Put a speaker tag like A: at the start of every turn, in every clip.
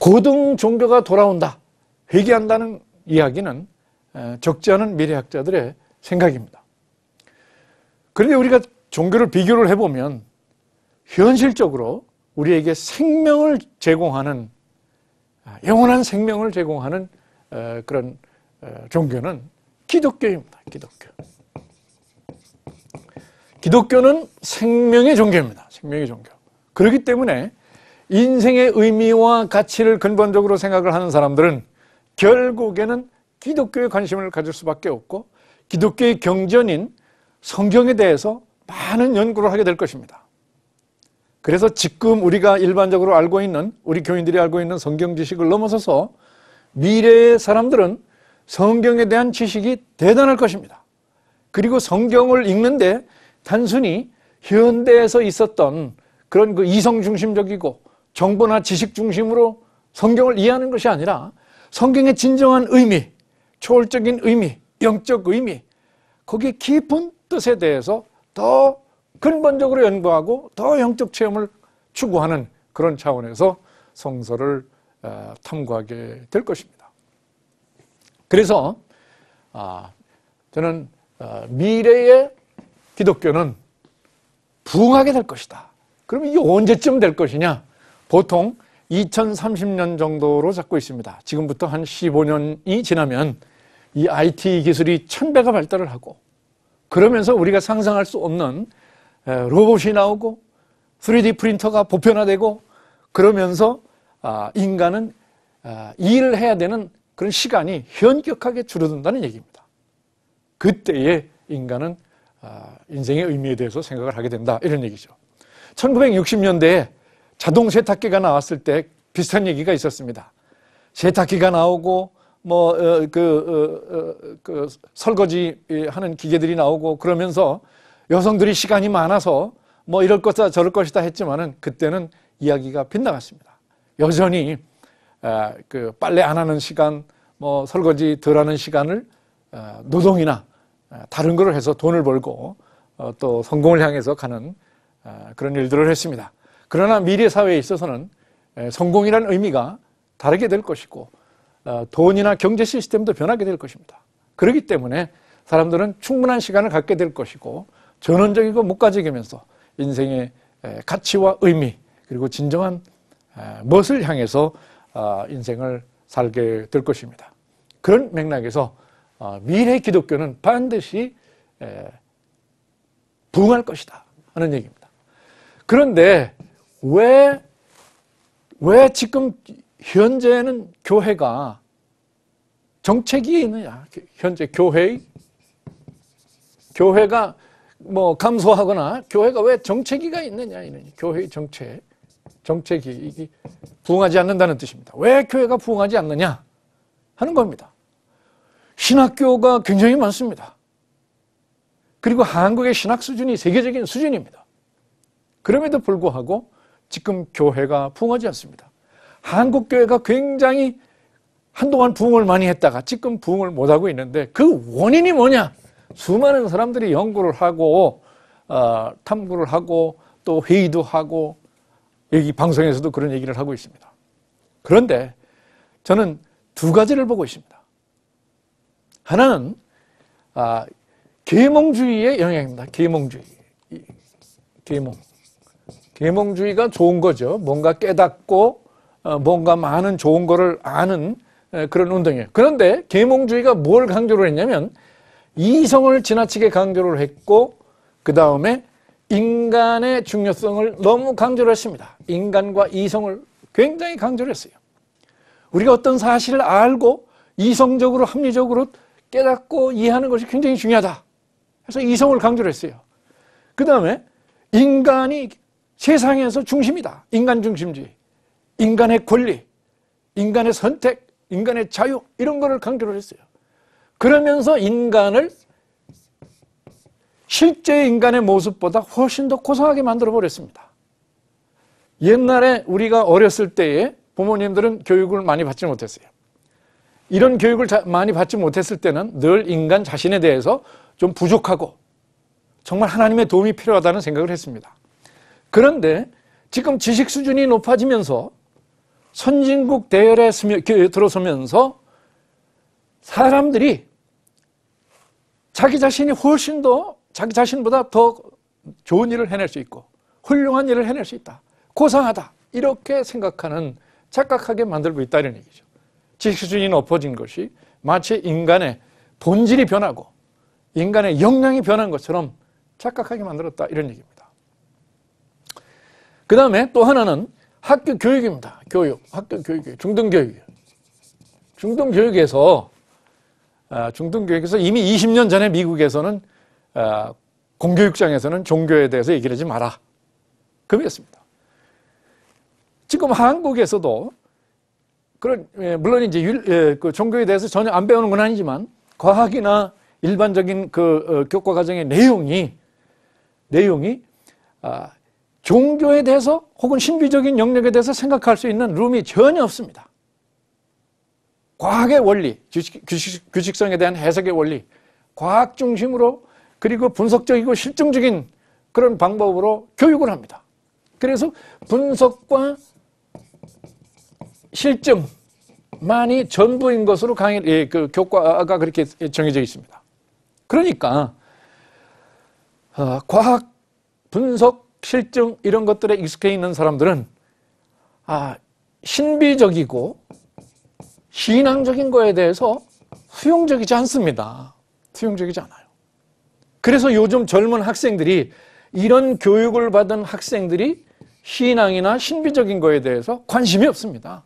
A: 고등 종교가 돌아온다, 회귀한다는 이야기는 적지 않은 미래학자들의 생각입니다. 그런데 우리가 종교를 비교를 해보면 현실적으로 우리에게 생명을 제공하는, 영원한 생명을 제공하는 그런 종교는 기독교입니다. 기독교는 생명의 종교입니다. 생명의 종교. 그렇기 때문에 인생의 의미와 가치를 근본적으로 생각을 하는 사람들은 결국에는 기독교에 관심을 가질 수밖에 없고, 기독교의 경전인 성경에 대해서 많은 연구를 하게 될 것입니다. 그래서 지금 우리가 일반적으로 알고 있는, 우리 교인들이 알고 있는 성경 지식을 넘어서서 미래의 사람들은 성경에 대한 지식이 대단할 것입니다. 그리고 성경을 읽는데 단순히 현대에서 있었던 그런 그 이성 중심적이고 정보나 지식 중심으로 성경을 이해하는 것이 아니라 성경의 진정한 의미, 초월적인 의미, 영적 의미, 거기에 깊은 뜻에 대해서 더 근본적으로 연구하고 더 영적 체험을 추구하는 그런 차원에서 성서를 탐구하게 될 것입니다. 그래서 저는 미래의 기독교는 부흥하게 될 것이다. 그럼 이게 언제쯤 될 것이냐? 보통 2030년 정도로 잡고 있습니다. 지금부터 한 15년이 지나면 이 IT 기술이 1000배가 발달을 하고, 그러면서 우리가 상상할 수 없는 로봇이 나오고 3D 프린터가 보편화되고, 그러면서 인간은 일을 해야 되는 그런 시간이 현격하게 줄어든다는 얘기입니다. 그때에 인간은 인생의 의미에 대해서 생각을 하게 된다, 이런 얘기죠. 1960년대에 자동 세탁기가 나왔을 때 비슷한 얘기가 있었습니다. 세탁기가 나오고 설거지 하는 기계들이 나오고, 그러면서 여성들이 시간이 많아서 이럴 것이다 저럴 것이다 했지만은 그때는 이야기가 빗나갔습니다. 여전히 빨래 안 하는 시간, 설거지 덜 하는 시간을 노동이나 다른 걸 해서 돈을 벌고 또 성공을 향해서 가는 그런 일들을 했습니다. 그러나 미래 사회에 있어서는 성공이라는 의미가 다르게 될 것이고, 돈이나 경제 시스템도 변하게 될 것입니다. 그렇기 때문에 사람들은 충분한 시간을 갖게 될 것이고, 전원적이고 목가적이면서 인생의 가치와 의미, 그리고 진정한 무엇을 향해서 인생을 살게 될 것입니다. 그런 맥락에서 미래 기독교는 반드시 부흥할 것이다 하는 얘기입니다. 그런데 왜 지금 현재는 교회가 정책이 있느냐? 현재 교회가 감소하거나 교회가 왜 정체기가 있느냐? 교회의 정체기, 이게 부흥하지 않는다는 뜻입니다. 왜 교회가 부흥하지 않느냐 하는 겁니다. 신학교가 굉장히 많습니다. 그리고 한국의 신학 수준이 세계적인 수준입니다. 그럼에도 불구하고 지금 교회가 부흥하지 않습니다. 한국 교회가 굉장히 한동안 부흥을 많이 했다가 지금 부흥을 못하고 있는데, 그 원인이 뭐냐? 수많은 사람들이 연구를 하고 탐구를 하고 또 회의도 하고, 여기 방송에서도 그런 얘기를 하고 있습니다. 그런데 저는 두 가지를 보고 있습니다. 하나는 계몽주의의 영향입니다. 계몽주의가 좋은 거죠. 뭔가 깨닫고 뭔가 많은 좋은 거를 아는 그런 운동이에요. 그런데 계몽주의가 뭘 강조를 했냐면 이성을 지나치게 강조를 했고, 그 다음에 인간의 중요성을 너무 강조를 했습니다. 인간과 이성을 굉장히 강조를 했어요. 우리가 어떤 사실을 알고 이성적으로 합리적으로 깨닫고 이해하는 것이 굉장히 중요하다. 그래서 이성을 강조를 했어요. 그 다음에 인간이 세상에서 중심이다. 인간 중심주의, 인간의 권리, 인간의 선택, 인간의 자유, 이런 거를 강조를 했어요. 그러면서 인간을 실제 인간의 모습보다 훨씬 더 고상하게 만들어버렸습니다. 옛날에 우리가 어렸을 때에 부모님들은 교육을 많이 받지 못했어요. 이런 교육을 많이 받지 못했을 때는 늘 인간 자신에 대해서 좀 부족하고 정말 하나님의 도움이 필요하다는 생각을 했습니다. 그런데 지금 지식 수준이 높아지면서 선진국 대열에 들어서면서 사람들이 자기 자신이 훨씬 더 자기 자신보다 더 좋은 일을 해낼 수 있고 훌륭한 일을 해낼 수 있다. 고상하다. 이렇게 생각하는 착각하게 만들고 있다 이런 얘기죠. 지식 수준이 높아진 것이 마치 인간의 본질이 변하고 인간의 역량이 변한 것처럼 착각하게 만들었다 이런 얘기입니다. 그 다음에 또 하나는 학교 교육입니다. 학교 교육, 중등교육. 중등교육에서 이미 20년 전에 미국에서는 공교육장에서는 종교에 대해서 얘기를 하지 마라. 금했습니다. 지금 한국에서도 물론 이제 그 종교에 대해서 전혀 안 배우는 건 아니지만 과학이나 일반적인 그 교과 과정의 내용이 종교에 대해서 혹은 신비적인 영역에 대해서 생각할 수 있는 룸이 전혀 없습니다. 과학의 원리, 규칙성에 대한 해석의 원리, 과학 중심으로 그리고 분석적이고 실증적인 그런 방법으로 교육을 합니다. 그래서 분석과 실증만이 전부인 것으로 그 교과가 그렇게 정해져 있습니다. 그러니까 과학, 분석, 실증 이런 것들에 익숙해 있는 사람들은 신비적이고 신앙적인 거에 대해서 수용적이지 않습니다. 수용적이지 않아요. 그래서 요즘 젊은 학생들이 이런 교육을 받은 학생들이 신앙이나 신비적인 거에 대해서 관심이 없습니다.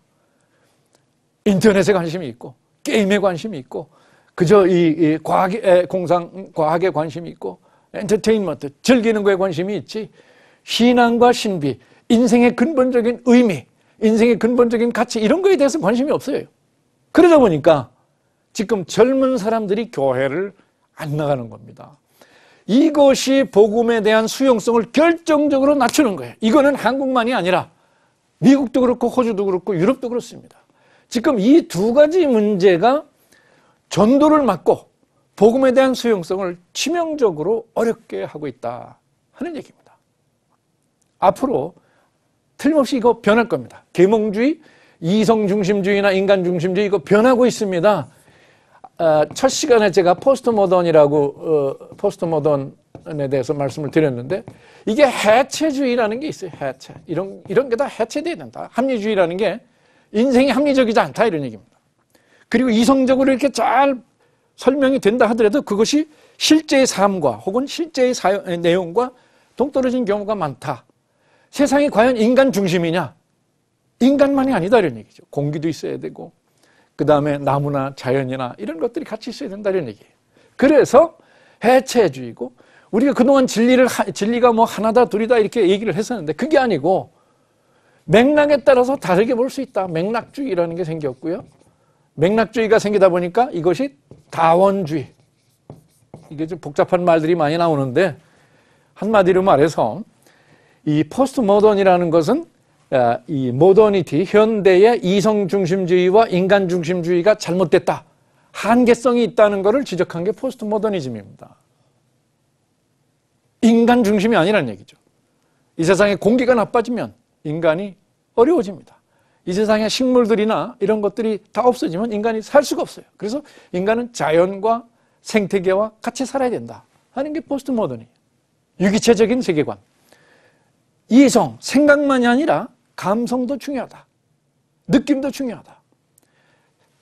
A: 인터넷에 관심이 있고 게임에 관심이 있고 그저 이 과학에 관심이 있고 엔터테인먼트 즐기는 거에 관심이 있지 신앙과 신비, 인생의 근본적인 의미, 인생의 근본적인 가치 이런 거에 대해서 관심이 없어요. 그러다 보니까 지금 젊은 사람들이 교회를 안 나가는 겁니다. 이것이 복음에 대한 수용성을 결정적으로 낮추는 거예요. 이거는 한국만이 아니라 미국도 그렇고 호주도 그렇고 유럽도 그렇습니다. 지금 이 두 가지 문제가 전도를 막고 복음에 대한 수용성을 치명적으로 어렵게 하고 있다 하는 얘기입니다. 앞으로 틀림없이 이거 변할 겁니다. 계몽주의, 이성중심주의나 인간중심주의 이거 변하고 있습니다. 첫 시간에 제가 포스트모던에 대해서 말씀을 드렸는데 이게 해체주의라는 게 있어요. 해체. 이런 게 다 해체돼야 된다. 합리주의라는 게 인생이 합리적이지 않다 이런 얘기입니다. 그리고 이성적으로 이렇게 잘 설명이 된다 하더라도 그것이 실제의 삶과 혹은 실제의 내용과 동떨어진 경우가 많다. 세상이 과연 인간 중심이냐? 인간만이 아니다 이런 얘기죠. 공기도 있어야 되고 그 다음에 나무나 자연이나 이런 것들이 같이 있어야 된다 이런 얘기예요. 그래서 해체주의고 우리가 그동안 진리가 뭐 하나다 둘이다 이렇게 얘기를 했었는데 그게 아니고 맥락에 따라서 다르게 볼 수 있다. 맥락주의라는 게 생겼고요. 맥락주의가 생기다 보니까 이것이 다원주의. 이게 좀 복잡한 말들이 많이 나오는데 한마디로 말해서 이 포스트 모던이라는 것은 이 모더니티, 현대의 이성중심주의와 인간중심주의가 잘못됐다. 한계성이 있다는 것을 지적한 게 포스트 모더니즘입니다. 인간중심이 아니라는 얘기죠. 이 세상에 공기가 나빠지면 인간이 어려워집니다. 이 세상에 식물들이나 이런 것들이 다 없어지면 인간이 살 수가 없어요. 그래서 인간은 자연과 생태계와 같이 살아야 된다 하는 게 포스트 모던이에요. 유기체적인 세계관. 이성, 생각만이 아니라 감성도 중요하다. 느낌도 중요하다.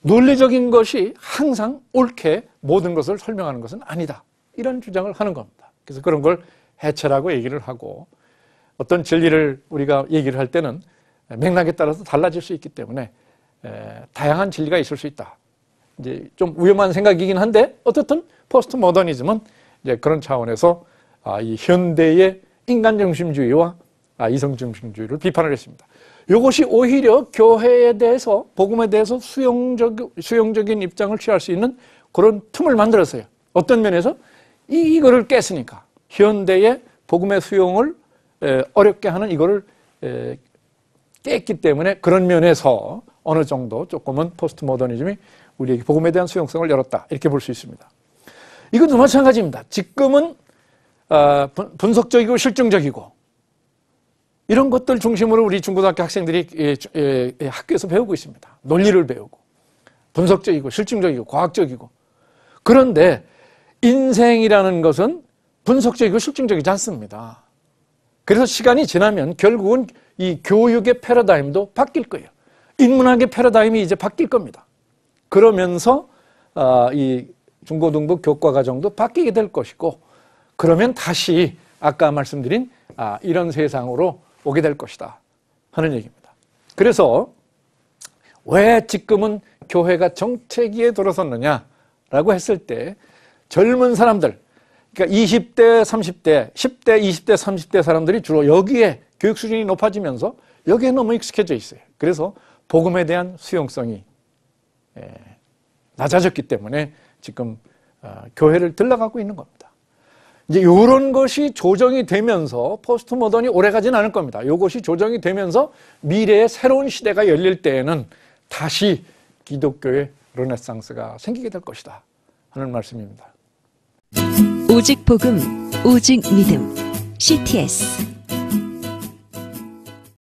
A: 논리적인 것이 항상 옳게 모든 것을 설명하는 것은 아니다. 이런 주장을 하는 겁니다. 그래서 그런 걸 해체라고 얘기를 하고 어떤 진리를 우리가 얘기를 할 때는 맥락에 따라서 달라질 수 있기 때문에 다양한 진리가 있을 수 있다. 이제 좀 위험한 생각이긴 한데 어떻든 포스트 모더니즘은 이제 그런 차원에서 이 현대의 인간 중심주의와 이성 중심주의를 비판을 했습니다. 이것이 오히려 교회에 대해서 복음에 대해서 수용적인 입장을 취할 수 있는 그런 틈을 만들었어요. 어떤 면에서 이거를 깼으니까 현대의 복음의 수용을 어렵게 하는 이거를 깼기 때문에 그런 면에서 어느 정도 조금은 포스트 모더니즘이 우리에게 복음에 대한 수용성을 열었다 이렇게 볼 수 있습니다. 이것도 마찬가지입니다. 지금은 분석적이고 실증적이고 이런 것들 중심으로 우리 중고등학교 학생들이 학교에서 배우고 있습니다. 논리를 배우고 분석적이고 실증적이고 과학적이고. 그런데 인생이라는 것은 분석적이고 실증적이지 않습니다. 그래서 시간이 지나면 결국은 이 교육의 패러다임도 바뀔 거예요. 인문학의 패러다임이 이제 바뀔 겁니다. 그러면서 이 중고등부 교과과정도 바뀌게 될 것이고, 그러면 다시 아까 말씀드린 이런 세상으로 오게 될 것이다 하는 얘기입니다. 그래서 왜 지금은 교회가 정체기에 들어섰느냐라고 했을 때 젊은 사람들, 그러니까 20대, 30대, 10대, 20대, 30대 사람들이 주로 여기에 교육 수준이 높아지면서 여기에 너무 익숙해져 있어요. 그래서 복음에 대한 수용성이 낮아졌기 때문에 지금 교회를 들러가고 있는 겁니다. 이제 이런 것이 조정이 되면서 포스트 모던이 오래가진 않을 겁니다. 이것이 조정이 되면서 미래의 새로운 시대가 열릴 때에는 다시 기독교의 르네상스가 생기게 될 것이다 하는 말씀입니다.
B: 오직 복음, 오직 믿음, CTS.